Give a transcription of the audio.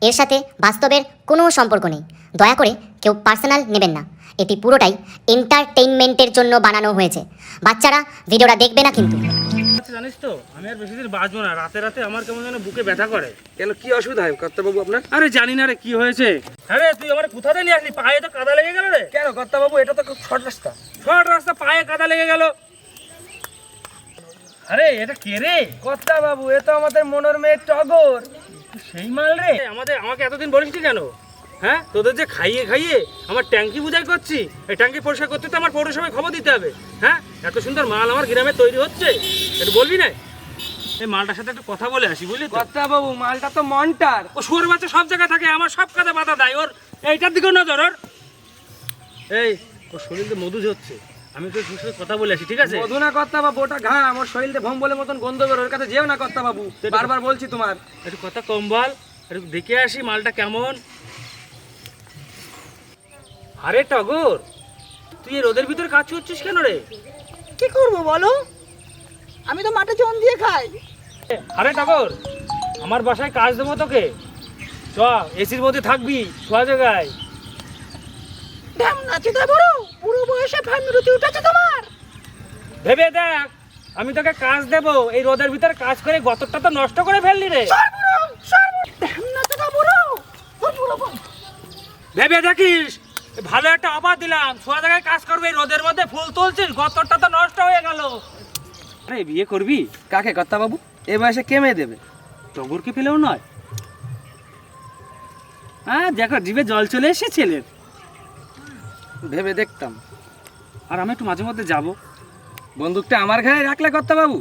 এর সাথে বাস্তবের কোনো সম্পর্ক নেই। দয়া করে কেউ পার্সোনাল নেবেন না। এটি পুরোটাই এন্টারটেইনমেন্টের জন্য বানানো হয়েছে। বাচ্চারা ভিডিওটা দেখবে না কিন্তু। জানিস তো আমি আর বেশি দিন বাঁচবো না। রাতে রাতে আমার কেমন যেন বুকে ব্যথা করে। কেন, কি অসুবিধা হয় কর্তাবাবু আপনার? আরে জানি না রে কি হয়েছে। আরে তুই আমার কোথাতে নিয়ে আসলি? পায়ে তো কাদা লেগে গেল রে। কেন কর্তাবাবু, এটা তো খুব শর্ট রাস্তা। শর্ট রাস্তা, পায়ে কাদা লেগে গেল। আরে এটা কে রে? কর্তাবাবু, এ তো আমাদের মনোর মেয়ে টগর। সেই মাল রে। আমাকে এতদিন বলিসনি কেন? হ্যাঁ, তোদের যে খাইয়ে খাইয়ে আমার ট্যাঙ্কি বুঝাই করছি। এই ট্যাঙ্কি পরিষ্কার করতে তো আমার পৌরসভায় খবর দিতে হবে। হ্যাঁ, এত সুন্দর মাল আমার গ্রামে তৈরি হচ্ছে, একটু বলবি না? এই মালটার সাথে একটু কথা বলে আসি, বুঝলি তো? কর্তাবাবু, মালটা তো মন্টার। ও শুয়োর বাচ্চা সব জায়গায় থাকে, আমার সব কাজে বাধা দেয়। ওর এইটার দিকেও নজর ওর। এই ওর শরীরে মধু হচ্ছে, আমি তো তোর সাথে কথা বলে আসি, ঠিক আছে? মধু না কর্তাবাবু, ওটা ঘা। আমার শরীরে ভম্বলের মতন গন্ধ বের, ওর কাছে যেও না কর্তাবাবু, বারবার বলছি তোমার। একটু কথা কম বল, একটু দেখে আসি মালটা কেমন। আরে টগর, তুই এই রোদের ভিতরে কাজ করছিস কেন রে? কি করবো বলো, আমি তো মাঠে জন দিয়ে খাই। আরে টগর, আমার বাসায় কাজ দেবো তোকে। চ, এসির মধ্যে থাকবি, শোয়া জায়গায়। ঢ্যাম নাচিতে বড় পুরো বয়সে ফ্যামিলিতে উঠেছে তোমার। ভেবে দেখ, আমি তোকে কাজ দেবো, এই রোদের ভিতরে কাজ করে গতরটা তো নষ্ট করে ফেললি রে। ঢ্যাম নাচিতে বড় ভেবে দেখিস, ভালো একটা অফার দিলাম, শোয়া জায়গায় কাজ করবে, এই রোদের মধ্যে ফুল তুলছিস, গতরটা তো নষ্ট হয়ে গেল। আরে বিয়ে করবি? কাকে কর্তাবাবু? এ বয়সে কে মেয়ে দেবে? টগরকে পেলেও নয়। হ্যাঁ দেখো, জিভে জল চলে এসে ছেলের। ভেবে দেখতাম। আর আমি একটু মাঝে মধ্যে যাবো। বন্দুকটা আমার ঘাড়ে রাখলে কর্তাবাবু?